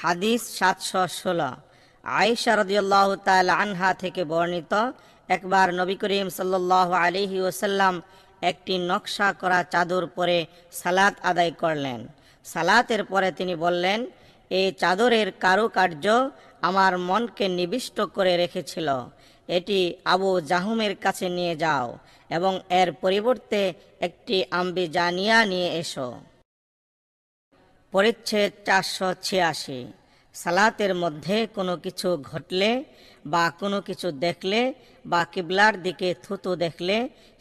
হাদিস 716। আয়েশা রাদিয়াল্লাহু তাআলা আনহা থেকে বর্ণিত, একবার নবী করিম সাল্লাল্লাহু আলাইহি ওয়াসাল্লাম একটি নকশা করা চাদর পরে সালাত আদায় করলেন। সালাতের পরে তিনি বললেন, এই চাদরের কারুকার্য আমার মনকে নিবিষ্ট করে রেখেছিল। এটি আবু জাহুমের কাছে নিয়ে যাও এবং এর পরিবর্তে একটি আম্বিজানিয়া নিয়ে এসো। পরিচ্ছেদ 486। সালাতের মধ্যে কোনো কিছু ঘটলে বা কোনো কিছু দেখলে বা কিবলার দিকে থুতু দেখলে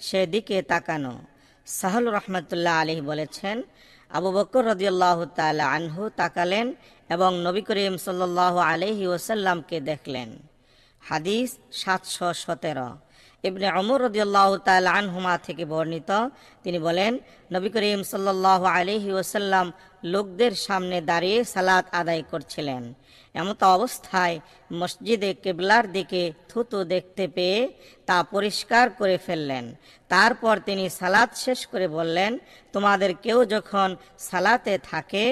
সেদিকে তাকানো। সাহল রহমতুল্লাহ আলাইহি বলেছেন, আবু বকর রাদিয়াল্লাহু তাআলা আনহু তাকালেন এবং নবী করিম সাল্লাল্লাহু আলাইহি ওয়াসাল্লামকে দেখলেন। হাদিস 717। ইবনে উমর রাদিয়াল্লাহু তাআলা আনহুমা থেকে বর্ণিত, তিনি বলেন, নবী করিম সাল্লাল্লাহু আলাইহি ওয়াসাল্লাম লোকদের সামনে দাঁড়িয়ে সালাত আদায় করছিলেন। এমত অবস্থায় মসজিদে কিবলার দিকে থুতু দেখতে পেয়ে তা পরিষ্কার করে ফেললেন। তারপর তিনি সালাত শেষ করে বললেন, তোমাদের কেউ যখন সালাতে থাকে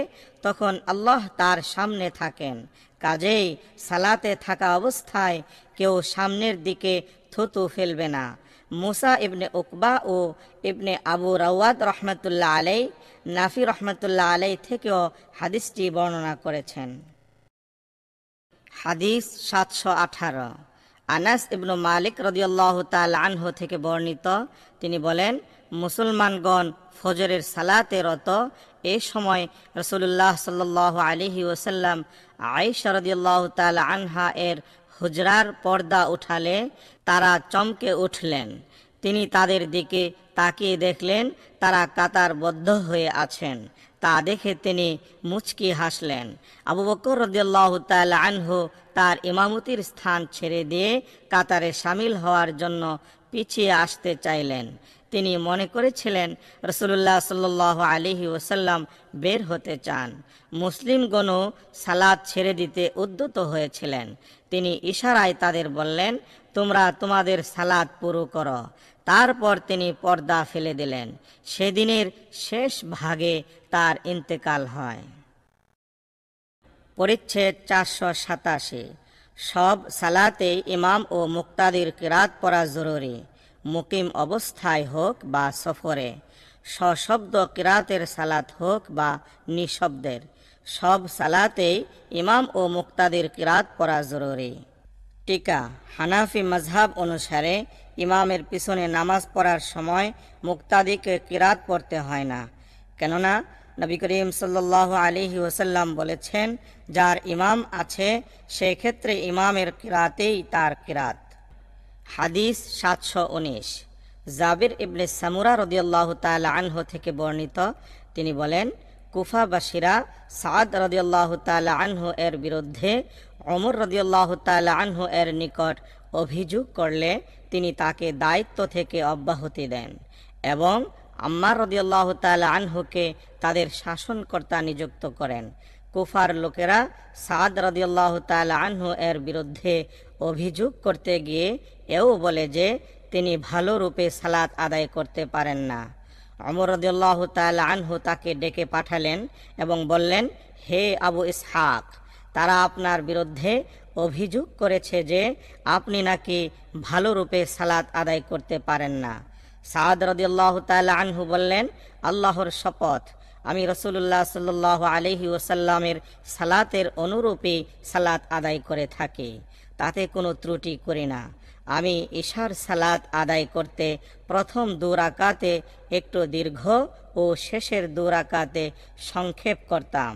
তখন আল্লাহ তার সামনে থাকেন। কাজেই সালাতে থাকা অবস্থায় কেউ সামনের দিকে থুতু ফেলবে না। মুসা ইবনে উকবা ও ইবনে আবু রাওয়াদ রহমতুল্লাহ আলাই, নাফি রহমতুল্লাহ আলাই থেকেও হাদিসটি বর্ণনা করেছেন। হাদিস 718। আনাস ইবনু মালিক রাদিয়াল্লাহু তাআলা আনহু থেকে বর্ণিত, তিনি বলেন, মুসলমানগণ ফজরের সালাতে রত। এই সময় রাসূলুল্লাহ সাল্লাল্লাহু আলাইহি ওয়াসাল্লাম আয়েশা রাদিয়াল্লাহু তাআলা আনহা এর হুজরার পর্দা উঠালে তারা চমকে উঠলেন। তিনি তাদের দিকে তাকিয়ে দেখলেন তারা কাতারবদ্ধ হয়ে আছেন। তা দেখে তিনি মুচকি হাসলেন। আবু বকর রাদিয়াল্লাহু তাআলা আনহু তার ইমামতির স্থান ছেড়ে দিয়ে কাতারে শামিল হওয়ার জন্য পিছিয়ে আসতে চাইলেন। তিনি মনে করেছিলেন রাসূলুল্লাহ সাল্লাল্লাহু আলাইহি ওয়াসাল্লাম বের হতে চান। মুসলিমগণও সালাত ছেড়ে দিতে উদ্যত হয়েছিলেন। তিনি ইশারায় তাদের বললেন, তোমরা তোমাদের সালাত পুরো করো। তারপর তিনি পর্দা ফেলে দিলেন। সেদিনের শেষ ভাগে তার ইন্তেকাল হয়। পরিচ্ছেদ 487। সব সালাতে ইমাম ও মুক্তাদির কিরাত পড়া জরুরি, মুকিম অবস্থায় হোক বা সফরে। সশব্দ কিরাতের সালাত হোক বা নিঃশব্দের, সব সালাতেই ইমাম ও মুক্তাদির কিরাত পড়া জরুরি। টিকা, হানাফি মাযহাব অনুসারে ইমামের পিছনে নামাজ পড়ার সময় মুক্তাদিকে কিরাত পড়তে হয় না, কেননা নবী করিম সাল্লাল্লাহু আলাইহি ওয়াসাল্লাম বলেছেন, যার ইমাম আছে সেই ক্ষেত্রে ইমামের কিরাতেই তার কিরাত। হাদিস 719। জাবির ইবনে সামুরা রাদিয়াল্লাহু তাআলা আনহু থেকে বর্ণিত, তিনি বলেন, কুফাবাসীরা সাদ রাদিয়াল্লাহু তাআলা আনহু এর বিরুদ্ধে ওমর রাদিয়াল্লাহু তাআলা আনহু এর নিকট অভিযোগ করলে তিনি তাকে দায়িত্ব থেকে অব্যাহতি দেন এবং আম্মার রাদিয়াল্লাহু তাআলা আনহুকে তাদের শাসনকর্তা নিযুক্ত করেন। কুফার লোকেরা সাদ রাদিয়াল্লাহু তাআলা আনহু এর বিরুদ্ধে অভিযোগ করতে গিয়ে এও বলে যে তিনি ভালো রূপে সালাত আদায় করতে পারেন না। ওমর রাদিয়াল্লাহু তাআলা আনহু তাকে ডেকে পাঠালেন এবং বললেন, হে আবু ইসহাক, তারা আপনার বিরুদ্ধে অভিযোগ করেছে যে আপনি নাকি ভালো রূপে সালাত আদায় করতে পারেন না। সাদ রাদিয়াল্লাহু তাআলা আনহু বললেন, আল্লাহর শপথ, আমি রাসূলুল্লাহ সাল্লাল্লাহু আলাইহি ওয়াসাল্লামের সালাতের অনুরূপী সালাত আদায় করে থাকি, তাতে কোনো ত্রুটি করি না। আমি ইশার সালাত আদায় করতে প্রথম 2 রাকাতে একটু দীর্ঘ ও শেষের 2 রাকাতে সংক্ষেপ করতাম।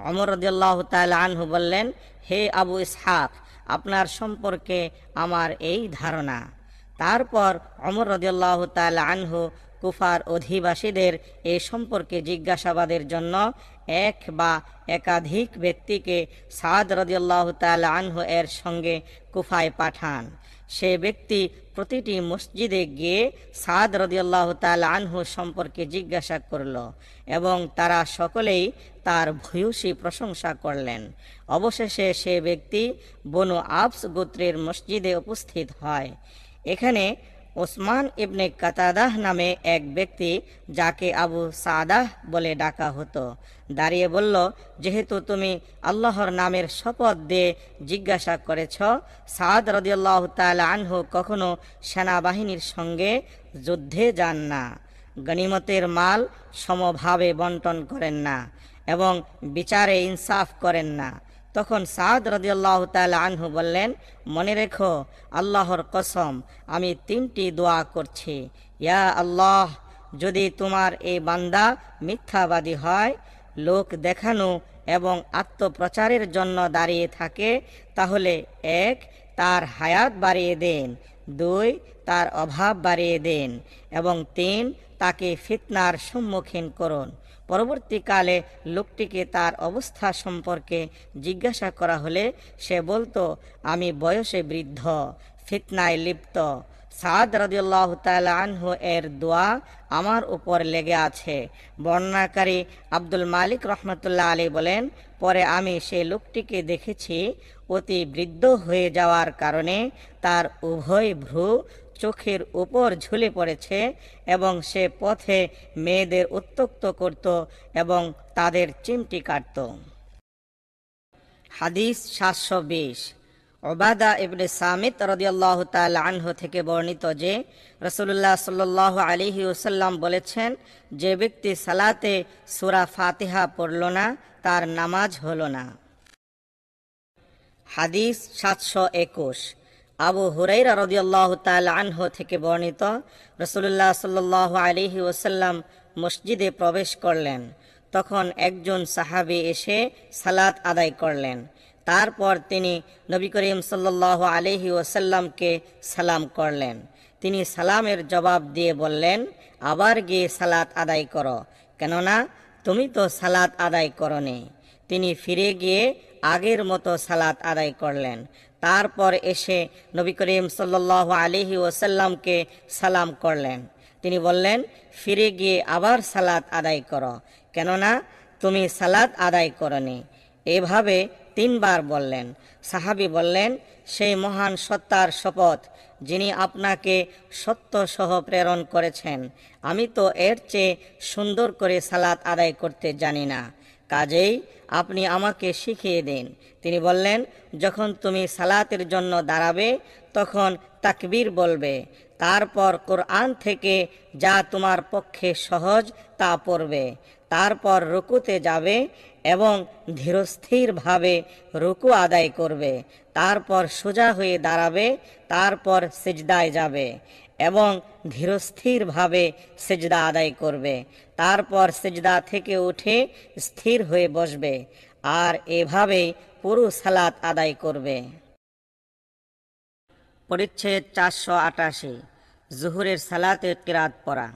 ওমর রাদিয়াল্লাহু তাআলা আনহু বললেন, হে আবু ইসহাক, আপনার সম্পর্কে আমার এই ধারণা। তারপর ওমর রাদিয়াল্লাহু তাআলা আনহু কুফার অধিবাসীদের এ সম্পর্কে জিজ্ঞাসাবাদের জন্য এক বা একাধিক ব্যক্তিকে সাদ রাদিয়াল্লাহু তাআলা আনহু এর সঙ্গে কুফায় পাঠান। সে ব্যক্তি প্রতিটি মসজিদে গিয়ে সাদ রাদিয়াল্লাহু তাআলা আনহু সম্পর্কে জিজ্ঞাসা করল এবং তারা সকলেই তার ভূয়সী প্রশংসা করলেন। অবশেষে সে ব্যক্তি বনু আবস গোত্রের মসজিদে উপস্থিত হয়। এখানে ওসমান ইবনে কাতাদাহ নামে এক ব্যক্তি, যাকে আবু সাদাহ বলে ডাকা হতো, দাঁড়িয়ে বলল, যেহেতু তুমি আল্লাহর নামের শপথ দিয়ে জিজ্ঞাসা করেছ, সাদ রাদিয়াল্লাহু তাআলা আনহু কখনো সেনাবাহিনীর সঙ্গে যুদ্ধে যান না, গনিমতের মাল সমভাবে বন্টন করেন না এবং বিচারে ইনসাফ করেন না। তখন সাদ রাদিয়াল্লাহু তাআলা আনহু বললেন, মনে রেখো, আল্লাহর কসম, আমি 3টি দোয়া করছি। ইয়া আল্লাহ, যদি তোমার এই বান্দা মিথ্যাবাদী হয়, লোক দেখানো এবং আত্মপ্রচারের জন্য দাঁড়িয়ে থাকে, তাহলে 1, তার হায়াত বাড়িয়ে দেন, 2, তার অভাব বাড়িয়ে দেন এবং 3, তাকে ফিতনার সম্মুখীন করুন। পরবর্তীকালে লোকটিকে তার অবস্থা সম্পর্কে জিজ্ঞাসা করা হলে সে বলতো, আমি বয়সে বৃদ্ধ, ফিতনায় লিপ্ত। সাদ রাদিয়াল্লাহু তাআলা আনহু এর দোয়া আমার উপর লেগে আছে। বর্ণনাকারী আব্দুল মালিক রহমতুল্লাহ আলী বলেন, পরে আমি সেই লোকটিকে দেখেছি, অতি বৃদ্ধ হয়ে যাওয়ার কারণে তার উভয় ভ্রু চোখের উপর ঝুলে পড়েছে এবং সে পথে মেয়েদের উত্ত্যক্ত করত এবং তাদের চিমটি কাটত। হাদিস 720। উবাদা ইবনে সামিত রাদিয়াল্লাহু তাআলা আনহু থেকে বর্ণিত যে রাসূলুল্লাহ সাল্লাল্লাহু আলাইহি ওয়াসাল্লাম বলেছেন, যে ব্যক্তি সালাতে সূরা ফাতিহা পড়ল না, তার নামাজ হলো না। হাদিস 721। আবু হুরায়রা রাদিয়াল্লাহু তাআলা আনহু থেকে বর্ণিত, রাসূলুল্লাহ সাল্লাল্লাহু আলাইহি ওয়াসাল্লাম মসজিদে প্রবেশ করলেন। তখন একজন সাহাবী এসে সালাত আদায় করলেন। তারপর তিনি নবী করিম সাল্লাল্লাহু আলাইহি ওয়াসাল্লামকে সালাম করলেন। তিনি সালামের জবাব দিয়ে বললেন, আবার গিয়ে সালাত আদায় করো, কেননা তুমি তো সালাত আদায় করনি। তিনি ফিরে গিয়ে আগের মতো সালাত আদায় করলেন। তারপর এসে নবী করিম সাল্লাল্লাহু আলাইহি ওয়াসাল্লামকে সালাম করলেন। তিনি বললেন, ফিরে গিয়ে আবার সালাত আদায় করো, কেননা তুমি সালাত আদায় করনি। এভাবে 3 বার বললেন। সাহাবী বললেন, সেই মহান সত্তার শপথ, যিনি আপনাকে সত্য সহ প্রেরণ করেছেন, আমি তো এর চেয়ে সুন্দর করে সালাত আদায় করতে জানি না, কাজেই আপনি আমাকে শিখিয়ে দিন। তিনি বললেন, যখন তুমি সালাতের জন্য দাঁড়াবে, তখন তাকবীর বলবে, তারপর কোরআন থেকে যা তোমার পক্ষে সহজ তা পড়বে, তারপর রুকুতে যাবে এবং ধীরস্থিরভাবে রুকু আদায় করবে, তারপর সোজা হয়ে দাঁড়াবে, তারপর সিজদায় যাবে এবং ধীরস্থিরভাবে সিজদা আদায় করবে, তারপর সিজদা থেকে উঠে স্থির হয়ে বসবে, আর এভাবেই পুরো সালাত আদায় করবে। পরিচ্ছেদ 488। জুহুরের সালাতে কিরাত পড়া।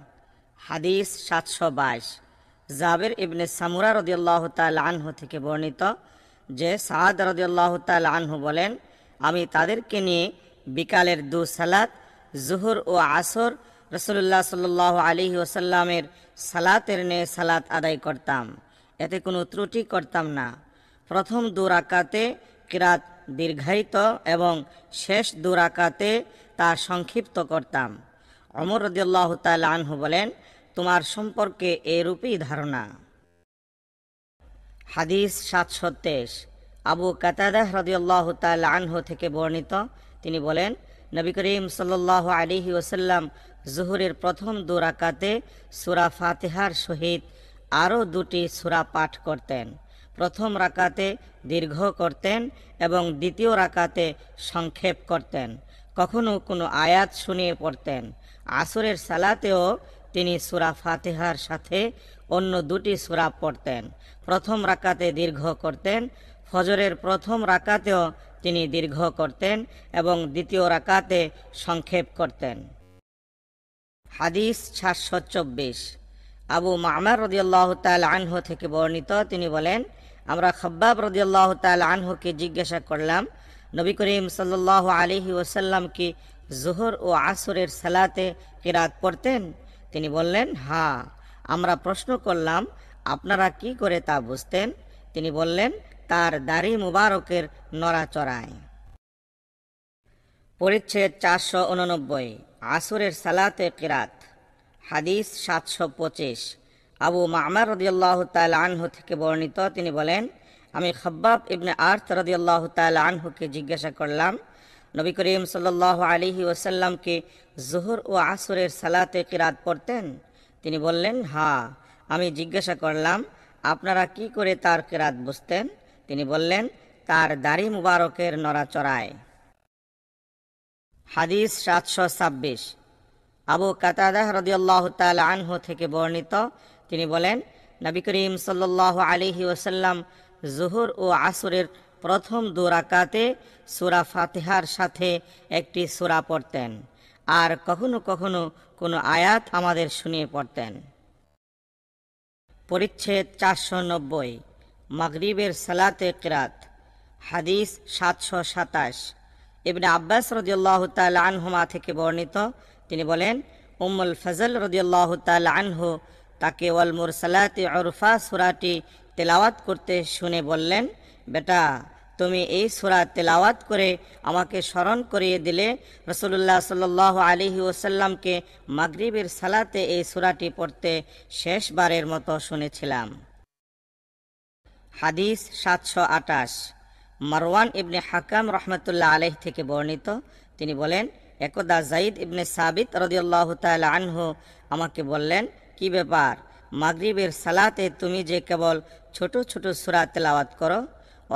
হাদিস 722। জাবের ইবনে সামুরা রাদিয়াল্লাহু তাআলা আনহু থেকে বর্ণিত যে সাদ রাদিয়াল্লাহু তাআলা আনহু বলেন, আমি তাদেরকে নিয়ে বিকালের 2 সালাত, জুহুর ও আসর, রাসূলুল্লাহ সাল্লাল্লাহু আলাইহি ওয়াসাল্লামের সালাতের ন্যায় সালাত আদায় করতাম, এতে কোনো ত্রুটি করতাম না। প্রথম 2 রাকাতে কিরাত দীর্ঘায়িত এবং শেষ 2 রাকাতে তা সংক্ষিপ্ত করতাম। ওমর রাদিয়াল্লাহু তাআলা আনহু বলেন, তোমার সম্পর্কে এরূপই ধারণা। হাদিস 723। আবু কাতাদাহ রাদিয়াল্লাহু তাআলা আনহু থেকে বর্ণিত, তিনি বলেন, নবী করিম সাল্লাল্লাহু আলাইহি ওয়াসাল্লাম জুহুরের প্রথম 2 রাকাতে সূরা ফাতিহার সহিত আরও 2টি সূরা পাঠ করতেন। প্রথম রাকাতে দীর্ঘ করতেন এবং দ্বিতীয় রাকাতে সংক্ষেপ করতেন। কখনো কোনো আয়াত শুনিয়ে পড়তেন। আসরের সালাতেও তিনি সূরা ফাতিহার সাথে অন্য 2টি সূরা পড়তেন। প্রথম রাকাতে দীর্ঘ করতেন। ফজরের প্রথম রাকাতেও তিনি দীর্ঘ করতেন এবং দ্বিতীয় রাকাতে সংক্ষেপ করতেন। হাদিস 724। আবু মা'মার রাদিয়াল্লাহু তাআলা আনহু থেকে বর্ণিত, তিনি বলেন, আমরা খাব্বাব রাদিয়াল্লাহু তাআলা আনহুকে জিজ্ঞাসা করলাম, নবী করিম সাল্লাল্লাহু আলাইহি ওয়াসাল্লাম কি জোহর ও আসরের সালাতে কিরাত পড়তেন? তিনি বললেন, হ্যাঁ। আমরা প্রশ্ন করলাম, আপনারা কি করে তা বুঝতেন? তিনি বললেন, তার দাড়ি মুবারকের নড়াচড়ায়। পরিচ্ছেদ 489 আসরের সালাতে কিরাত। হাদিস 725 আবু মা'মার রাদিয়াল্লাহু তাআলা আনহু থেকে বর্ণিত, তিনি বলেন, আমি খাব্বাব ইবনে আরত রাদিয়াল্লাহু তাআলা আনহুকে জিজ্ঞাসা করলাম, নবী করিম সাল্লাল্লাহু আলাইহি ওয়াসাল্লাম কি জোহর ও আসরের সালাতে কিরাত পড়তেন? তিনি বললেন, হ্যাঁ। আমি জিজ্ঞাসা করলাম, আপনারা কি করে তার কিরাত বুঝতেন? তিনি বললেন, তার দাড়ি মুবারকের নড়াচড়ায়। হাদিস 726 আবু কাতাদাহ রাদিয়াল্লাহু তাআলা আনহু থেকে বর্ণিত, তিনি বলেন, নবী করিম সাল্লাল্লাহু আলাইহি ওয়াসাল্লাম জোহর ও আসরের প্রথম 2 রাকাতে সূরা ফাতিহার সাথে একটি সূরা পড়তেন, আর কখনো কখনো কোনো আয়াত আমাদের শুনিয়ে পড়তেন। পরিচ্ছেদ 490 মাগরিবের সালাতে কিরাত। হাদিস 727 ইবনে আব্বাস রাদিয়াল্লাহু তাআলা আনহুমা থেকে বর্ণিত, তিনি বলেন, উম্মুল ফজল রাদিয়াল্লাহু তাআলা আনহু তাকে ওয়াল মুরসালাতি উরফা সূরাটি তেলাওয়াত করতে শুনে বললেন, বেটা, তুমি এই সূরা তেলাওয়াত করে আমাকে স্মরণ করিয়ে দিলে রাসূলুল্লাহ সাল্লাল্লাহু আলাইহি ওয়াসাল্লামকে মাগরিবের সালাতে এই সূরাটি পড়তে শেষবারের মতো শুনেছিলাম। হাদিস 728 মারওয়ান ইবনে হাকাম রহমতুল্লাহ আলাইহি থেকে বর্ণিত, তিনি বলেন, একদা যায়েদ ইবনে সাবিত রাদিয়াল্লাহু তাআলা আনহু আমাকে বললেন, কি ব্যাপার, মাগরিবের সালাতে তুমি যে কেবল ছোট ছোট সূরা তেলাওয়াত করো,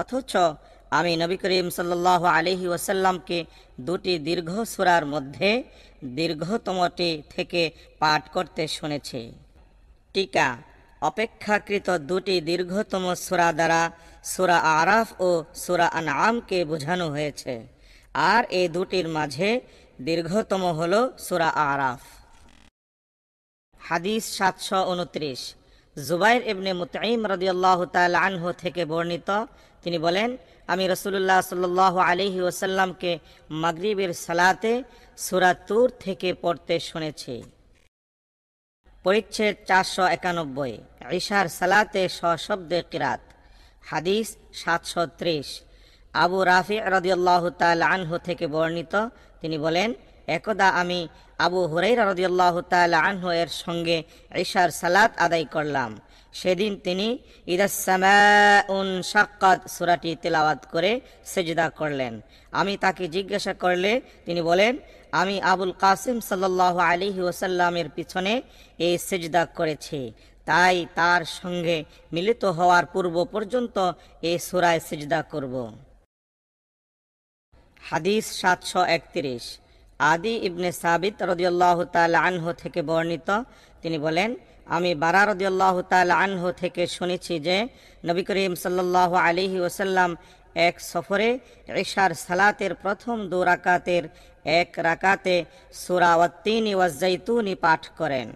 অথচ আমি নবী করিম সাল্লাল্লাহু আলাইহি ওয়াসাল্লামকে 2টি দীর্ঘ সূরার মধ্যে দীর্ঘতমটি থেকে পাঠ করতে শুনেছি। টিকা: অপেক্ষাকৃত 2টি দীর্ঘতম সূরা দ্বারা সূরা আরাফ ও সূরা আনআমকে বোঝানো হয়েছে, আর এই 2টির মাঝে দীর্ঘতম হল সূরা আরাফ। হাদিস 729 জুবাইর ইবনে মুতঈম রাদিয়াল্লাহু তাআলা আনহু থেকে বর্ণিত, তিনি বলেন, আমি রাসূলুল্লাহ সাল্লাল্লাহু আলাইহি ওয়াসাল্লামকে মাগরিবের সালাতে সূরা তুর থেকে পড়তে শুনেছি। পরিচ্ছেদ 491 ইশার সালাতে সশব্দে কিরাত। হাদিস 730 আবু রাফি রাদিয়াল্লাহু তাআলা আনহু থেকে বর্ণিত, তিনি বলেন, একদা আমি আবু হুরায়রা রাদিয়াল্লাহু তাআলা আনহু এর সঙ্গে ইশার সালাত আদায় করলাম। সেদিন তিনি ইদাস সামাউন শাক্কাত সূরাটি তেলাওয়াত করে সিজদা করলেন। আমি তাকে জিজ্ঞাসা করলে তিনি বলেন, আমি আবুল কাসিম সাল্লাল্লাহু আলাইহি ওয়াসাল্লামের পিছনে এই সিজদা করেছি, তাই তার সঙ্গে মিলিত হওয়ার পূর্ব পর্যন্ত এই সূরায় সিজদা করব। হাদিস 731 আদি ইবনে সাবিত রাদিয়াল্লাহু তাআলা আনহু থেকে বর্ণিত, তিনি বলেন, আমি বারা রাদিয়াল্লাহু তাআলা আনহু থেকে শুনেছি যে নবী করিম সাল্লাল্লাহু আলাইহি ওয়াসাল্লাম এক সফরে ইশার সালাতের প্রথম 2 রাকাতের এক রাকাতে সূরা ওয়াত-তিন ওয়াজ-জাইতুন পাঠ করেন।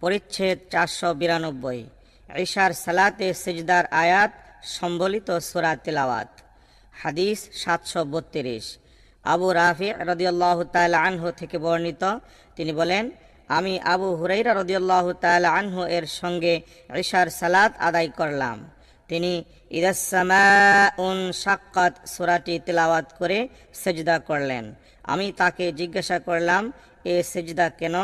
পরিচ্ছেদ 492 ইশার সালাতে সিজদার আয়াত সম্বলিত সূরা তেলাওয়াত। হাদিস 732 আবু রাফি রাদিয়াল্লাহু তাআলা আনহু থেকে বর্ণিত, তিনি বলেন, আমি আবু হুরায়রা রাদিয়াল্লাহু তাআলা আনহু এর সঙ্গে ইশার সালাত আদায় করলাম। তিনি ইদাস সামাউন শাক্কাত সূরাটি তেলাওয়াত করে সিজদা করলেন। আমি তাকে জিজ্ঞাসা করলাম, এ সিজদা কেন?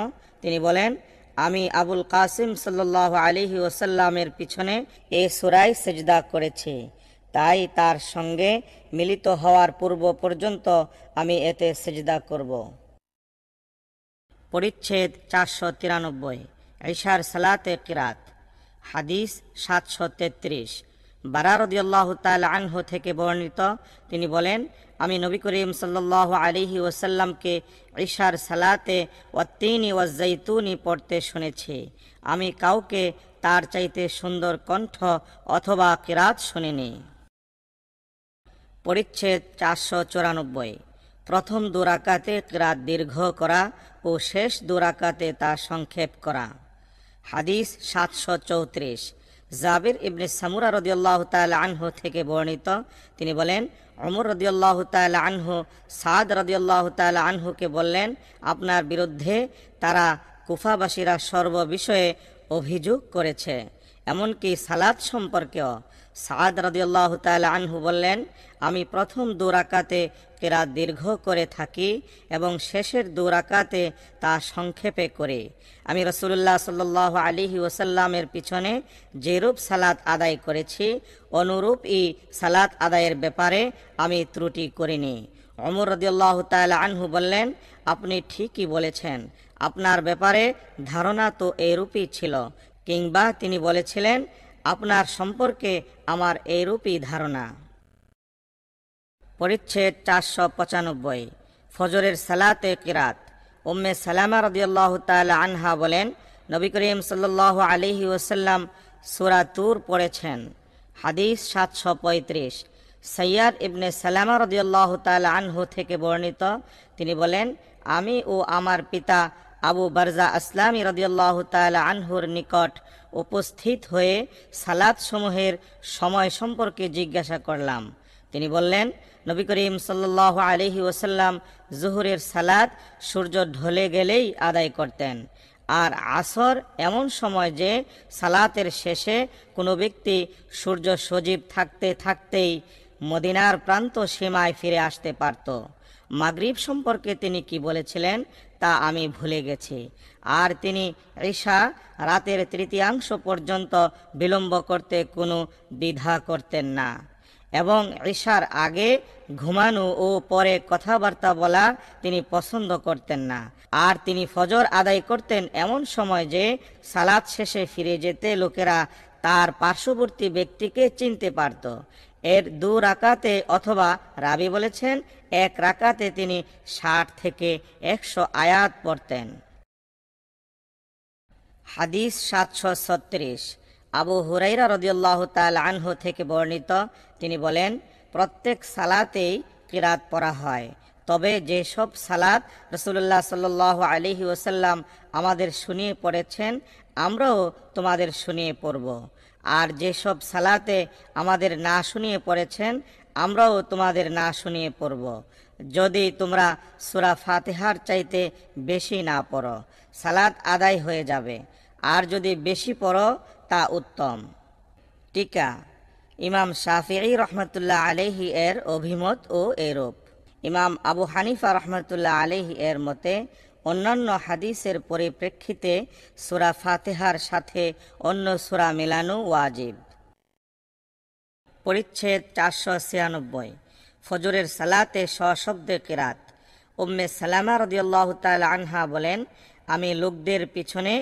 তিনি বলেন, আমি আবুল কাসিম সাল্লাল্লাহু আলাইহি ওয়াসাল্লামের পিছনে এ সূরায় সিজদা করেছি, তাই তার সঙ্গে মিলিত হওয়ার পূর্ব পর্যন্ত আমি এতে সিজদা করব। পরিচ্ছেদ 493 ইশার সালাতে কিরাত। হাদিস 733 বারা রাদিয়াল্লাহু তাআলা আনহু থেকে বর্ণিত, তিনি বলেন, আমি নবী করিম সাল্লাল্লাহু আলাইহি ওয়াসাল্লামকে ইশার সালাতে ওয়াত-তিন ওয়াজ-জাইতুন পড়তে শুনেছি। আমি কাউকে তার চাইতে সুন্দর কণ্ঠ অথবা কিরাত শুনিনি। পরিচ্ছেদ 494 প্রথম 2 রাকাতে কিরাত দীর্ঘ করা ও শেষ 2 রাকাতে তা সংক্ষেপ করা। হাদিস 734 জাবির ইবনে সামুরা রাদিয়াল্লাহু তাআলা আনহু থেকে বর্ণিত, তিনি বলেন, ওমর রাদিয়াল্লাহু তাআলা আনহু সাদ রাদিয়াল্লাহু তাআলা আনহুকে বললেন, আপনার বিরুদ্ধে তারা কুফাবাসীরা সর্ব বিষয়ে অভিযোগ করেছে, এমনকি সালাত সম্পর্কেও। সাদ রাদিয়াল্লাহু তাআলা আনহু বললেন, আমি প্রথম 2 রাকাতে কিরাত দীর্ঘ করে থাকি এবং শেষের 2 রাকাতে তা সংক্ষেপে করি। আমি রাসূলুল্লাহ সাল্লাল্লাহু আলাইহি ওয়াসাল্লামের পিছনে যেরূপ সালাত আদায় করেছি অনুরূপই সালাত আদায়ের ব্যাপারে আমি ত্রুটি করিনি। ওমর রাদিয়াল্লাহু তাআলা আনহু বললেন, আপনি ঠিকই বলেছেন, আপনার ব্যাপারে ধারণা তো এরূপই ছিল। কিংবা তিনি বলেছিলেন, আপনার সম্পর্কে আমার এরূপই ধারণা। পরিচ্ছেদ 495। ফজরের সালাতে কিরাত। উম্মে সালামা রাদিয়াল্লাহু তাআলা আনহা বলেন, নবী করিম সাল্লাল্লাহু আলাইহি ওয়াসাল্লাম সূরা তুর পড়েছেন। হাদিস 735। সাইয়াদ ইবনে সালামা রাদিয়াল্লাহু তাআলা আনহু থেকে বর্ণিত, তিনি বলেন, আমি ও আমার পিতা আবু বারজা আসলামী রাদিয়াল্লাহু তাআলা আনহুর নিকট উপস্থিত হয়ে সালাত সমূহের সময় সম্পর্কে জিজ্ঞাসা করলাম। তিনি বললেন, নবী করিম সাল্লাল্লাহু আলাইহি ওয়াসাল্লাম জোহরের সালাত সূর্য ঢলে গেলেই আদায় করতেন, আর আসর এমন সময় যে সালাতের শেষে কোনো ব্যক্তি সূর্য সজীব থাকতে থাকতেই মদিনার প্রান্ত সীমায় ফিরে আসতে পারত। মাগরিব সম্পর্কে তিনি কি বলেছিলেন তা আমি ভুলে গেছি। আর তিনি ঈশা রাতের তৃতীয়াংশ পর্যন্ত বিলম্ব করতে কোনো দ্বিধা করতেন না, এবং ঈশার আগে ঘুমানো ও পরে কথাবার্তা বলা তিনি পছন্দ করতেন না। আর তিনি ফজর আদায় করতেন এমন সময় যে সালাত শেষে ফিরে যেতে লোকেরা তার পার্শ্ববর্তী ব্যক্তিকে চিনতে পারত। এর 2 রাকাতে অথবা রাবি বলেছেন 1 রাকাতে তিনি 60 থেকে 100 আয়াত পড়তেন। হাদিস 736। আবু হুরাইরা রাদিয়াল্লাহু তাআলা আনহু থেকে বর্ণিত, তিনি বলেন, প্রত্যেক সালাতেই কিরাত পড়া হয়, তবে যেসব সালাত রাসূলুল্লাহ সাল্লাল্লাহু আলাইহি ওয়াসাল্লাম আমাদের শুনিয়ে পড়েছেন আমরাও তোমাদের শুনিয়ে পড়ব, আর যেসব সালাতে আমাদের না শুনিয়ে পড়েছেন আমরাও তোমাদের না শুনিয়ে পড়ব, যদি তোমরা সূরা ফাতিহার চাইতে বেশি না পড়ো সালাত আদায় হয়ে যাবে, আর যদি বেশি পড়ো তা উত্তম। টিকা। ইমাম শাফিঈ রহমতুল্লাহ আলাইহি এর অভিমত ও এরূপ। ইমাম আবু হানিফা রহমতুল্লাহ আলাইহি এর মতে অন্যান্য হাদিসের পরিপ্রেক্ষিতে সূরা ফাতিহার সাথে অন্য সূরা মেলানো ওয়াজিব। পরিচ্ছেদ 496। ফজরের সালাতে সশব্দে কিরাত। উম্মে সালামা রাদিয়াল্লাহু তাআলা আনহা বলেন, আমি লোকদের পিছনে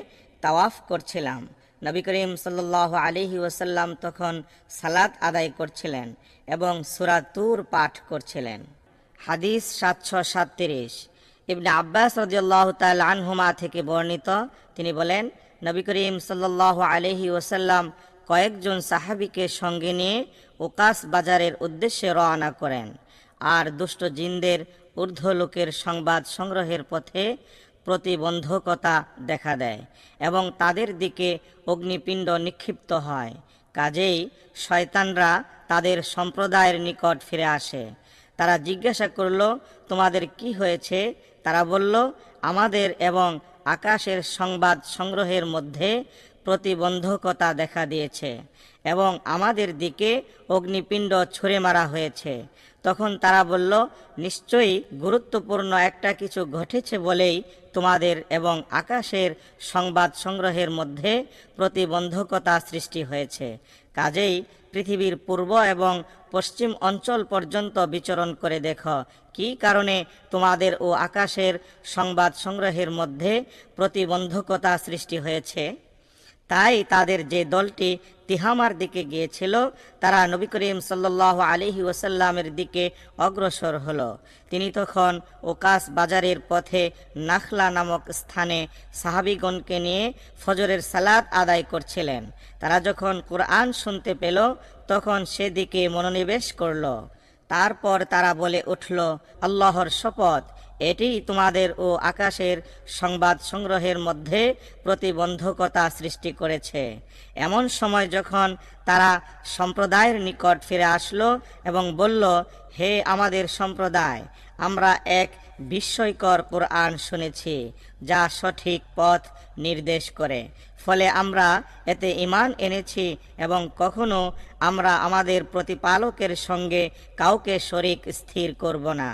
তাওয়াফ করছিলাম। নবী করিম সাল্লাল্লাহু আলাইহি ওয়াসাল্লাম তখন সালাত আদায় করছিলেন এবং সূরা তুর পাঠ করছিলেন। হাদিস 737। ইবনে আব্বাস রাদিয়াল্লাহু তাআলা আনহুমা থেকে বর্ণিত, তিনি বলেন, নবী করিম সাল্লাল্লাহু আলাইহি ওয়াসাল্লাম কয়েকজন সাহাবীকে সঙ্গে নিয়ে ওকাস বাজারের উদ্দেশ্যে রওনা করেন, আর দুষ্ট জিনদের ঊর্ধ্বলোকের সংবাদ সংগ্রহের পথে প্রতিবন্ধকতা দেখা দেয় এবং তাদের দিকে অগ্নিপিণ্ড নিক্ষিপ্ত হয়। কাজেই শয়তানরা তাদের সম্প্রদায়ের নিকট ফিরে আসে। তারা জিজ্ঞাসা করল, তোমাদের কি হয়েছে? তারা বলল, আমাদের এবং আকাশের সংবাদ সংগ্রহের মধ্যে প্রতিবন্ধকতা দেখা দিয়েছে এবং আমাদের দিকে অগ্নিপিণ্ড ছুঁড়ে মারা হয়েছে। তখন তারা বলল, নিশ্চয়ই গুরুত্বপূর্ণ একটা কিছু ঘটেছে বলেই তোমাদের এবং আকাশের সংবাদ সংগ্রহের মধ্যে প্রতিবন্ধকতা সৃষ্টি হয়েছে। কাজেই পৃথিবীর পূর্ব এবং পশ্চিম অঞ্চল পর্যন্ত বিচরণ করে দেখো কি কারণে তোমাদের ও আকাশের সংবাদ সংগ্রহের মধ্যে প্রতিবন্ধকতা সৃষ্টি হয়েছে। তাই তাদের যে দলটি তিহামার দিকে গিয়েছিল তারা নবী করিম সাল্লাল্লাহু আলাইহি ওয়াসাল্লামের দিকে অগ্রসর হলো। তিনি তখন ওকাস বাজারের পথে নাখলা নামক স্থানে সাহাবীগণকে নিয়ে ফজরের সালাত আদায় করছিলেন। তারা যখন কুরআন শুনতে পেল তখন সেদিকে মনোনিবেশ করল। তারপর তারা বলে উঠল, আল্লাহর শপথ, এটি তোমাদের ও আকাশের সংবাদ সংগ্রহের মধ্যে প্রতিবন্ধকতা সৃষ্টি করেছে। এমন সময় যখন তারা সম্প্রদায়ের নিকট ফিরে আসলো এবং বলল, হে আমাদের সম্প্রদায়, আমরা এক বিস্ময়কর কুরআন শুনেছি যা সঠিক পথ নির্দেশ করে। ফলে আমরা এতে ঈমান এনেছি এবং কখনো আমরা আমাদের প্রতিপালকের সঙ্গে কাউকে শরীক স্থির করব না।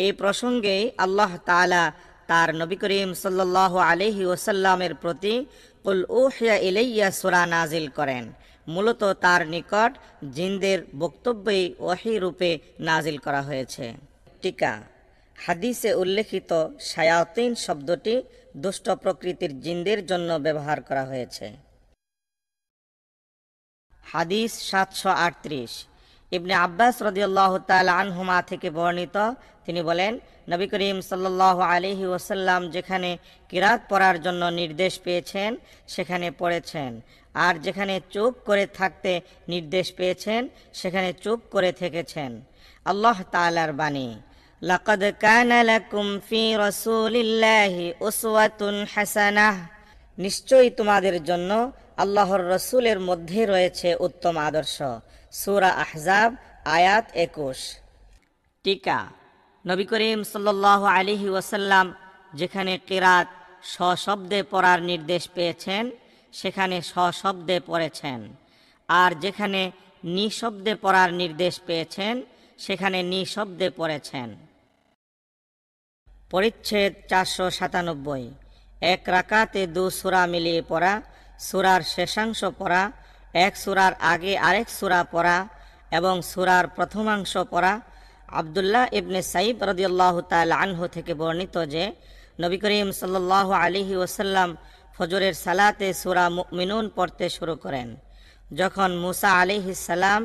এই প্রসঙ্গেই আল্লাহ তাআলা তার নবী করিম সাল্লাল্লাহু আলাইহি ওয়াসাল্লামের প্রতি কুল উহিয়া ইলাইয়া সূরা নাজিল করেন। মূলত তার নিকট জিনদের বক্তব্যই ওহী রূপে নাজিল করা হয়েছে। টিকা: হাদিসে উল্লেখিত শায়াতিন শব্দটি দুষ্ট প্রকৃতির জিনদের জন্য ব্যবহার করা হয়েছে। হাদিস ৭৩৮। ইবনে আব্বাস রাদিয়াল্লাহু তাআলা আনহুমা থেকে বর্ণিত, তিনি বলেন, নবী করিম সাল্লাল্লাহু আলাইহি ওয়াসাল্লাম যেখানে কিরাত পড়ার জন্য নির্দেশ পেয়েছেন সেখানে পড়েছেন, আর যেখানে চুপ করে থাকতে নির্দেশ পেয়েছেন সেখানে চুপ করে থেকেছেন। আল্লাহ তাআলার বাণী, লাকাদ কানা লাকুম ফি রাসূলিল্লাহি উসওয়াতুন হাসানাহ, নিশ্চয়ই তোমাদের জন্য আল্লাহর রসুলের মধ্যে রয়েছে উত্তম আদর্শ। সূরা আহজাব আয়াত ২১। টিকা: নবী করিম সাল্লাল্লাহু আলাইহি ওয়াসাল্লাম যেখানে কিরাত সশব্দে পড়ার নির্দেশ পেয়েছেন সেখানে সশব্দে পড়েছেন, আর যেখানে নিঃশব্দে পড়ার নির্দেশ পেয়েছেন সেখানে নিঃশব্দে পড়েছেন। পরিচ্ছেদ ৪৯৭। এক রাকাতে দু সূরা মিলিয়ে পড়া, সূরার শেষাংশ পড়া, এক সূরার আগে আরেক সূরা পড়া এবং সূরার প্রথমাংশ পড়া। আব্দুল্লাহ ইবনে সাইব রাদিয়াল্লাহু তাআলা আনহু থেকে বর্ণিত যে নবী করিম সাল্লাল্লাহু আলাইহি ওয়াসাল্লাম ফজরের সালাতে সূরা মুমিনুন পড়তে শুরু করেন। যখন মুসা আলাইহিস সালাম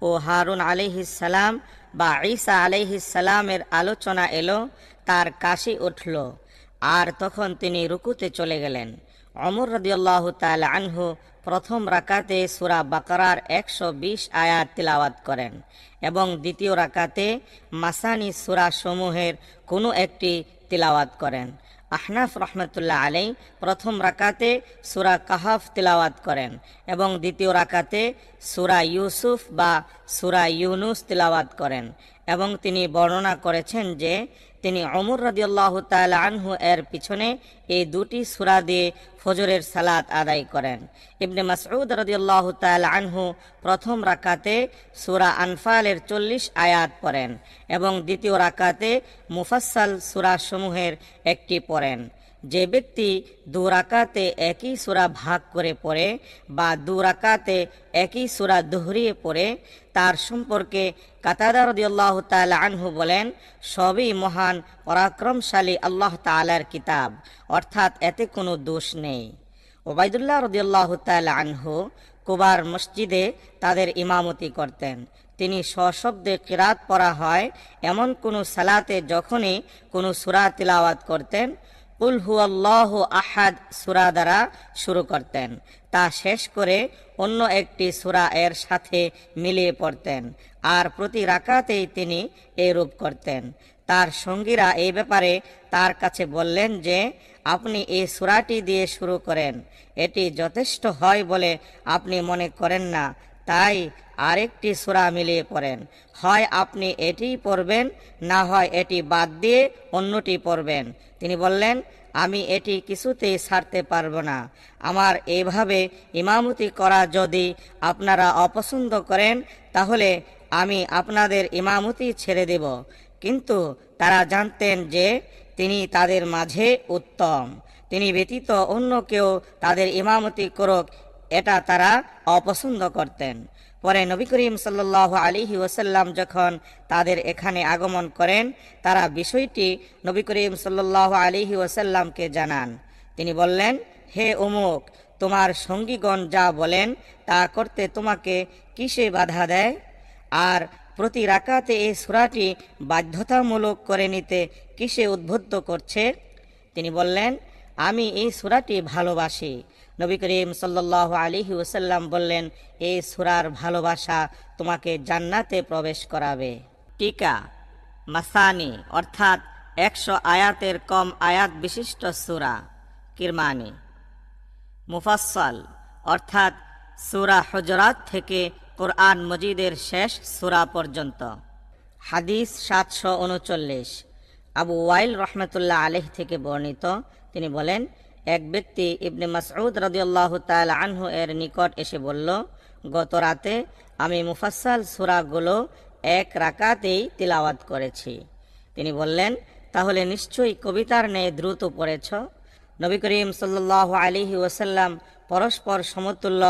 ও হারুন আলাইহিস সালাম বা ঈসা আলাইহিস সালামের আলোচনা এলো, তার কাশি উঠল, আর তখন তিনি রুকুতে চলে গেলেন। ওমর রাদিয়াল্লাহু তাআলা আনহু প্রথম রাকাতে সূরা বাকারার ১২০ আয়াত তিলাওয়াত করেন এবং দ্বিতীয় রাকাতে মাসানি সূরা সমূহের কোনো একটি তিলাওয়াত করেন। আহনাফ রহমতুল্লাহ আলাই প্রথম রাকাতে সূরা কাহাফ তিলাওয়াত করেন এবং দ্বিতীয় রাকাতে সূরা ইউসুফ বা সূরা ইউনুস তিলাওয়াত করেন, এবং তিনি বর্ণনা করেছেন যে তিনি ওমর রাদিয়াল্লাহু তাআলা আনহু এর পিছনে এই দুটি সূরা দিয়ে ফজরের সালাত আদায় করেন। ইবনে মাসউদ রাদিয়াল্লাহু তাআলা আনহু প্রথম রাকাতে সূরা আনফালের ৪০ আয়াত পড়েন এবং দ্বিতীয় রাকাতে মুফাসসাল সূরা সমূহের একটি পড়েন। যে ব্যক্তি দু রাকাতে একই সূরা ভাগ করে পড়ে বা দু রাকাতে একই সূরা দোহরিয়ে পড়ে, তার সম্পর্কে কাতাদা রাদিয়াল্লাহু তাআলা আনহু বলেন, সবই মহান পরাক্রমশালী আল্লাহ তাআলার কিতাব, অর্থাৎ এতে কোনো দোষ নেই। ওবাইদুল্লাহ রাদিয়াল্লাহু তাআলা আনহু কুবার মসজিদে তাদের ইমামতি করতেন। তিনি সশব্দে কিরাত পড়া হয় এমন কোনো সালাতে যখনই কোনো সূরা তিলাওয়াত করতেন, কুল হুয়াল্লাহু আহাদ সূরা দ্বারা শুরু করতেন, তা শেষ করে অন্য একটি সূরা এর সাথে মিলিয়ে পড়তেন, আর প্রতি রাকাতেই তিনি এরূপ করতেন। তার সঙ্গীরা এই ব্যাপারে তার কাছে বললেন যে, আপনি এই সূরাটি দিয়ে শুরু করেন, এটি যথেষ্ট হয় বলে আপনি মনে করেন না, তাই আরেকটি সূরা মিলিয়ে পড়েন। হয় আপনি এটিই পড়বেন, না হয় এটি বাদ দিয়ে অন্যটি পড়বেন। তিনি বললেন, আমি এটি কিছুতেই ছাড়তে পারবো না। আমার এইভাবে ইমামতি করা যদি আপনারা অপছন্দ করেন তাহলে আমি আপনাদের ইমামতি ছেড়ে দেব। কিন্তু তারা জানতেন যে তিনি তাদের মাঝে উত্তম, তিনি ব্যতীত অন্য কেউ তাদের ইমামতি করুক, এটা তারা অপছন্দ করতেন। পরে নবী করিম সাল্লাল্লাহু আলাইহি ওয়াসাল্লাম যখন তাদের এখানে আগমন করেন, তারা বিষয়টি নবী করিম সাল্লাল্লাহু আলাইহি ওয়াসাল্লামকে জানান। তিনি বললেন, হে অমুক, তোমার সঙ্গীগণ যা বলেন তা করতে তোমাকে কিসে বাধা দেয়? আর প্রতি রাকাতে এই সূরাটি বাধ্যতামূলক করে নিতে কিসে উদ্বুদ্ধ করছে? তিনি বললেন, আমি এই সূরাটি ভালোবাসি। নবী করিম সাল্লাল্লাহু আলাইহি ওয়াসাল্লাম বললেন, এই সূরার ভালোবাসা তোমাকে জান্নাতে প্রবেশ করাবে। টিকা: মাসানি অর্থাৎ ১০০ আয়াতের কম আয়াত বিশিষ্ট সূরা। কিরমানি: মুফাসসাল অর্থাৎ সূরা হুজরাত থেকে কোরআন মজিদের শেষ সূরা পর্যন্ত। হাদিস ৭৩৯। আবু ওয়াইল রহমতুল্লাহ আলাইহি থেকে বর্ণিত, তিনি বলেন, এক ব্যক্তি ইবনে মাসউদ রাদিয়াল্লাহু তাআলা আনহু এর নিকট এসে বলল, গত রাতে আমি মুফাসসাল সূরাগুলো এক রাকাতেই তিলাওয়াত করেছি। তিনি বললেন, তাহলে নিশ্চয়ই কবিতার ন্যায় দ্রুত পড়েছ। নবী করিম সাল্লাল্লাহু আলাইহি ওয়াসাল্লাম পরস্পর সমতুল্য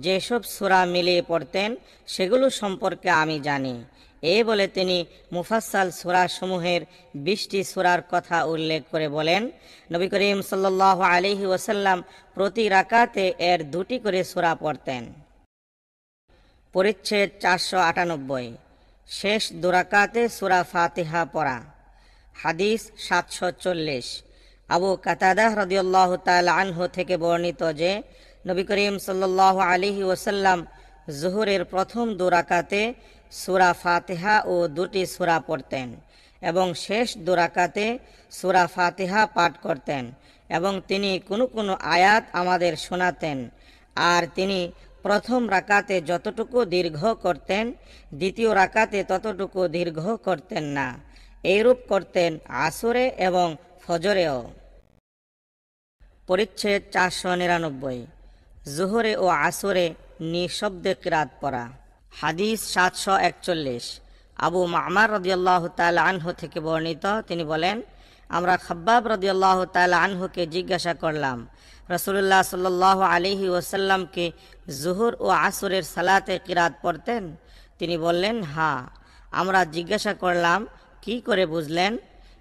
যেসব সূরা মিলিয়ে পড়তেন সেগুলো সম্পর্কে আমি জানি। এই বলে তিনি মুফাসসাল সূরাসমূহের 20টি সূরার কথা উল্লেখ করে বলেন, নবী করিম সাল্লাল্লাহু আলাইহি ওয়াসাল্লাম প্রতি রাকাতে এর 2টি করে সূরা পড়তেন। পরিচ্ছেদ 498। শেষ দুরাকাতে সূরা ফাতিহা পড়া। হাদিস 740। আবু কাতাদাহ রাদিয়াল্লাহু তাআলা আনহু থেকে বর্ণিত যে নবী করিম সাল্লাল্লাহু আলাইহি ওয়াসাল্লাম জোহরের প্রথম দুরাকাতে সূরা ফাতিহা ও 2টি সূরা পড়তেন এবং শেষ দুরাকাতে সূরা ফাতিহা পাঠ করতেন এবং তিনি কোনো কোনো আয়াত আমাদের শোনাতেন। আর তিনি প্রথম রাকাতে যতটুকু দীর্ঘ করতেন দ্বিতীয় রাকাতে ততটুকু দীর্ঘ করতেন না। এইরূপ করতেন আসরে এবং ফজরেও। পরিচ্ছেদ 499। জোহরে ও আসরে নিঃশব্দে কিরাত পড়া। হাদিস 741। আবু মা'মার রাদিয়াল্লাহু তাআলা আনহু থেকে বর্ণিত, তিনি বলেন, আমরা খাব্বাব রাদিয়াল্লাহু তাআলা আনহুকে জিজ্ঞাসা করলাম, রাসূলুল্লাহ সাল্লাল্লাহু আলাইহি ওয়াসাল্লামকে জোহর ও আসরের সালাতে কিরাত পড়তেন? তিনি বললেন, হ্যাঁ। আমরা জিজ্ঞাসা করলাম, কি করে বুঝলেন?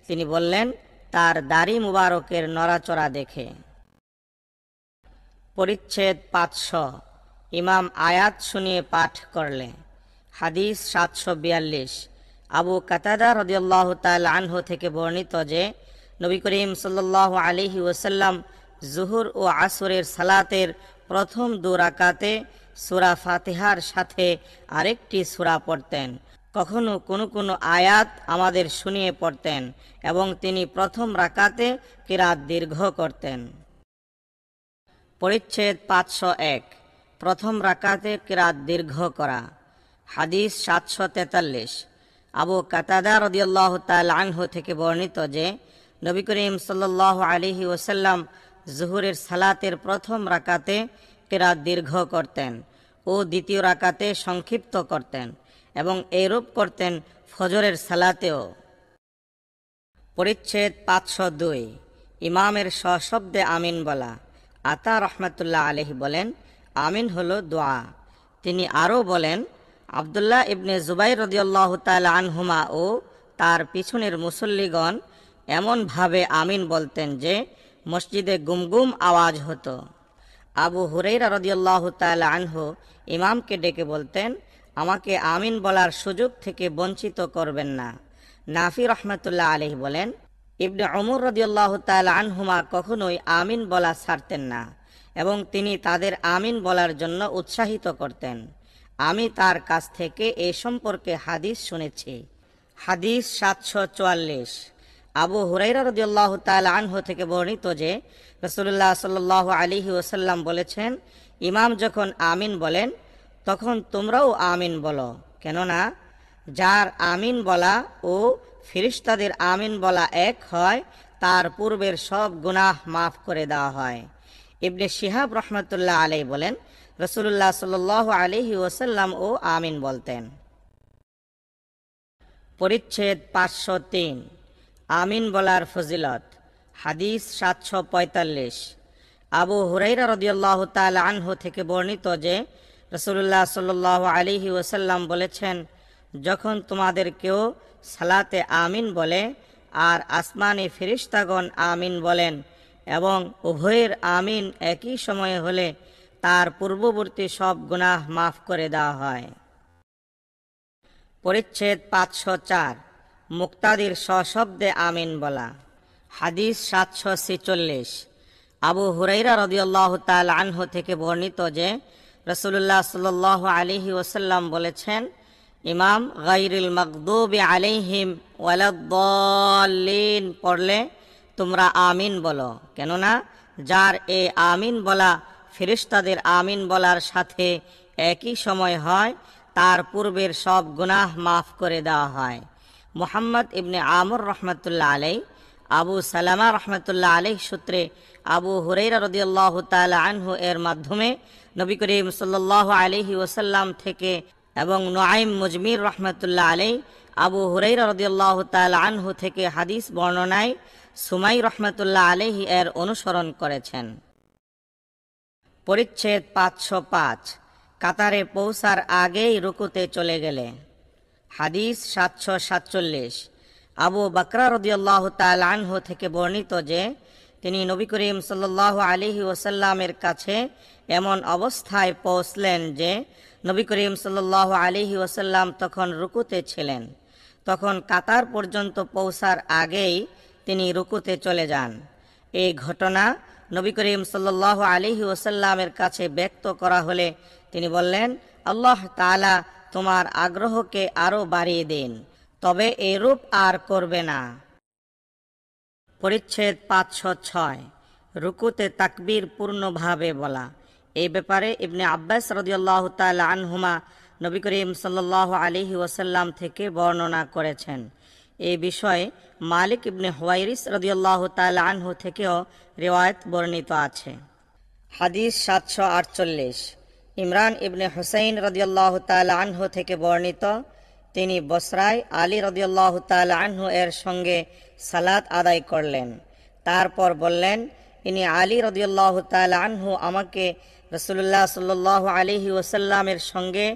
তিনি বললেন, তার দাড়ি মুবারকের নড়াচড়া দেখে। পরিচ্ছেদ 500। ইমাম আয়াত শুনিয়ে পাঠ করলে। হাদিস 742। আবু কাতাদা রাদিয়াল্লাহু তাআলা আনহু থেকে বর্ণিত যে নবী করিম সাল্লাল্লাহু আলাইহি ওয়াসাল্লাম জোহর ও আসরের সালাতের প্রথম 2 রাকাতে সূরা ফাতিহার সাথে আরেকটি সূরা পড়তেন। কখনো কোনো কোনো আয়াত আমাদের শুনিয়ে পড়তেন এবং তিনি প্রথম রাকাতে কিরাত দীর্ঘ করতেন। পরিচ্ছেদ 501। প্রথম রাকাতে কিরাত দীর্ঘ করা। হাদিস 743। আবু কাতাদা রাদিয়াল্লাহু তাআলা আনহু থেকে বর্ণিত যে নবী করিম সাল্লাল্লাহু আলাইহি ওয়াসাল্লাম জোহরের সালাতের প্রথম রাকাতে কিরাত দীর্ঘ করতেন ও দ্বিতীয় রাকাতে সংক্ষিপ্ত করতেন এবং এইরূপ করতেন ফজরের সালাতেও। পরিচ্ছেদ 502। ইমামের সশব্দে আমিন বলা। আতা রহমাতুল্লাহ আলাইহি বলেন, আমিন হলো দোয়া। তিনি আরও বলেন, আব্দুল্লাহ ইবনে জুবাইর রাদিয়াল্লাহু তাআলা আনহুমা ও তার পিছনের মুসল্লিগণ এমনভাবে আমিন বলতেন যে মসজিদে গুমগুম আওয়াজ হতো। আবু হুরাইরা রাদিয়াল্লাহু তাআলা আনহু ইমামকে ডেকে বলতেন, আমাকে আমিন বলার সুযোগ থেকে বঞ্চিত করবেন না। নাফি রহমাতুল্লাহ আলাইহি বলেন, ইবনে উমর রাদিয়াল্লাহু তাআলা আনহুমা কখনোই আমিন বলা ছাড়তেন না এবং তিনি তাদের আমিন বলার জন্য উৎসাহিত করতেন। আমি তার কাছ থেকে এ সম্পর্কে হাদিস শুনেছি। হাদিস 744। আবু হুরাইরা রাদিয়াল্লাহু তাআলা আনহু থেকে বর্ণিত যে রাসূলুল্লাহ সাল্লাল্লাহু আলাইহি ওয়াসাল্লাম বলেছেন, ইমাম যখন আমিন বলেন তখন তোমরাও আমিন বলো, কেননা যার আমিন বলা ও ফেরেশতাদের আমিন বলা এক হয় তার পূর্বের সব গুনাহ মাফ করে দেওয়া হয়। ইবনে শিহাব রহমাতুল্লাহ আলাইহি বলেন, রাসূলুল্লাহ সাল্লাল্লাহু আলাইহি ওয়াসাল্লাম ও আমিন বলতেন। পরিচ্ছেদ 503। আমিন বলার ফজিলত। হাদিস 745। আবু হুরাইরা রাদিয়াল্লাহু তাআলা আনহু থেকে বর্ণিত যে রাসূলুল্লাহ সাল্লাল্লাহু আলাইহি ওয়াসাল্লাম বলেছেন, যখন তোমাদের কেউ সালাতে আমিন বলে আর আসমানি ফেরেশতাগণ আমিন বলেন এবং উভয়ের আমিন একই সময়ে হলে তার পূর্ববর্তী সব গুনাহ মাফ করে দেওয়া হয়। পরিচ্ছেদ 504। মুক্তাদির সশব্দে আমিন বলা। হাদিস 746। আবু হুরাইরা রাদিয়াল্লাহু তাআলা আনহু থেকে বর্ণিত যে রাসূলুল্লাহ সাল্লাল্লাহু আলাইহি ওয়াসাল্লাম বলেছেন, ইমাম গায়রিল মাগদুবি আলাইহিম ওয়ালাদ-দাল্লিন পড়লে তোমরা আমিন বলো, কেননা যার এ আমিন বলা ফেরেশতাদের আমিন বলার সাথে একই সময় হয় তার পূর্বের সব গুনাহ মাফ করে দেওয়া হয়। মুহাম্মদ ইবনে আমর রহমাতুল্লাহ আলাইহি আবু সালামা রহমতুল্লাহ আলাইহি সূত্রে আবু হুরায়রা রাদিয়াল্লাহু তাআলা আনহু এর মাধ্যমে নবী করিম সাল্লাল্লাহু আলাইহি ওয়াসাল্লাম থেকে এবং নুআইম মুজমির রহমতুল্লাহ আলাইহি আবু হুরায়রা রাদিয়াল্লাহু তাআলা আনহু থেকে হাদিস বর্ণনায় সুমাই রহমতুল্লাহ আলাইহি এর অনুসরণ করেছেন। পরিচ্ছেদ 505 কাতারে পৌঁছার আগেই রুকুতে চলে গেলে। হাদিস 747 আবু বকর রাদিয়াল্লাহু তাআলা আনহু থেকে বর্ণিত যে তিনি নবী করিম সাল্লাল্লাহু আলাইহি ওয়াসাল্লামের কাছে এমন অবস্থায় পৌঁছলেন যে নবী করিম সাল্লাল্লাহু আলাইহি ওয়াসাল্লাম তখন রুকুতে ছিলেন। তখন কাতার পর্যন্ত পৌঁছার আগেই তিনি রুকুতে চলে যান। এই ঘটনা নবী করিম সাল্লাল্লাহু আলাইহি ওয়াসাল্লামের কাছে ব্যক্ত করা হলে তিনি বললেন, আল্লাহ তাআলা তোমার আগ্রহকে আরো বাড়িয়ে দিন, তবে এরূপ আর করবে না। পরিচ্ছেদ 506 রুকুতে তাকবীর পূর্ণভাবে বলা। এই ব্যাপারে ইবনে আব্বাস রাদিয়াল্লাহু তাআলা আনহুমা নবী করিম সাল্লাল্লাহু আলাইহি ওয়াসাল্লাম থেকে বর্ণনা করেছেন। এই বিষয়ে মালিক ইবনে হুয়াইরিস রাদিয়াল্লাহু তাআলা আনহু থেকেও রিওয়ায়াত বর্ণিত আছে। হাদিস 748 ইমরান ইবনে হুসাইন রাদিয়াল্লাহু তাআলা আনহু থেকে বর্ণিত, তিনি বসরায় আলী রাদিয়াল্লাহু তাআলা আনহু এর সঙ্গে সালাত আদায় করলেন। তারপর বললেন, ইনি আলী রাদিয়াল্লাহু তাআলা আনহু আমাকে রাসূলুল্লাহ সাল্লাল্লাহু আলাইহি ওয়াসাল্লামের সঙ্গে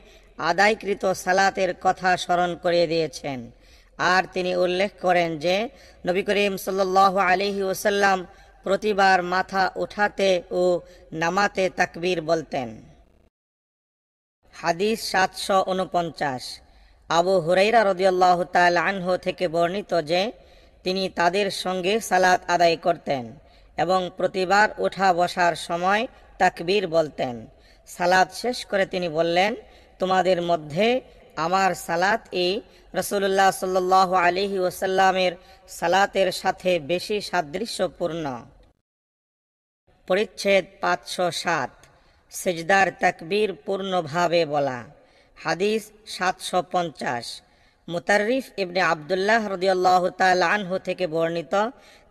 আদায়কৃত সালাতের কথা স্মরণ করিয়ে দিয়েছেন। আর তিনি উল্লেখ করেন যে নবী করিম সাল্লাল্লাহু আলাইহি ওয়াসাল্লাম প্রতিবার মাথা উঠাতে ও নামাতে তাকবীর বলতেন। হাদিস 749 আবু হুরায়রা রাদিয়াল্লাহু তাআলা আনহু থেকে বর্ণিত যে তিনি তাদের সঙ্গে সালাত আদায় করতেন এবং প্রতিবার ওঠা বসার সময় তাকবীর বলতেন। সালাত শেষ করে তিনি বললেন, তোমাদের মধ্যে আমার সালাত এই রাসূলুল্লাহ সাল্লাল্লাহু আলাইহি ওয়াসাল্লামের সালাতের সাথে বেশি সাদৃশ্যপূর্ণ। পরিচ্ছেদ 507 সিজদার তাকবীর পূর্ণভাবে বলা। হাদিস 750 মুতাররিফ ইবনে আব্দুল্লাহ রাদিয়াল্লাহু তাআলা আনহু থেকে বর্ণিত,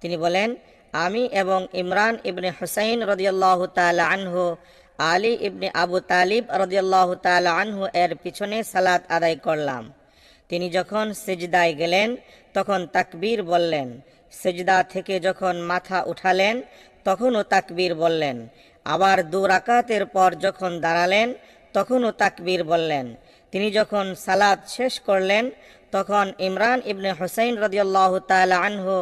তিনি বলেন, আমি এবং ইমরান ইবনে হুসাইন রাদিয়াল্লাহু তাআলা আনহু আলী ইবনে আবু তালিব রাদিয়াল্লাহু তাআলা আনহু এর পিছনে সালাত আদায় করলাম। তিনি যখন সিজদায় গেলেন তখন তাকবীর বললেন, সিজদা থেকে যখন মাথা উঠালেন তখনও তাকবীর বললেন, আবার 2 রাকাতের পর যখন দাঁড়ালেন তখনও তাকবীর বললেন। তিনি যখন সালাত শেষ করলেন তখন ইমরান ইবনে হুসাইন রাদিয়াল্লাহু তাআলা আনহু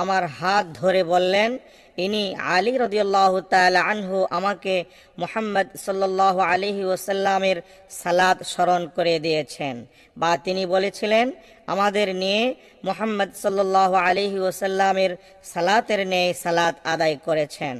আমার হাত ধরে বললেন, ইনি আলী রাদিয়াল্লাহু তাআলা আনহু আমাকে মুহাম্মদ সাল্লাল্লাহু আলাইহি ওয়াসাল্লামের সালাত স্মরণ করে দিয়েছেন, বা তিনি বলেছিলেন, আমাদের নিয়ে মুহাম্মদ সাল্লাল্লাহু আলাইহি ওয়াসাল্লামের সালাতের ন্যায় সালাত আদায় করেছেন।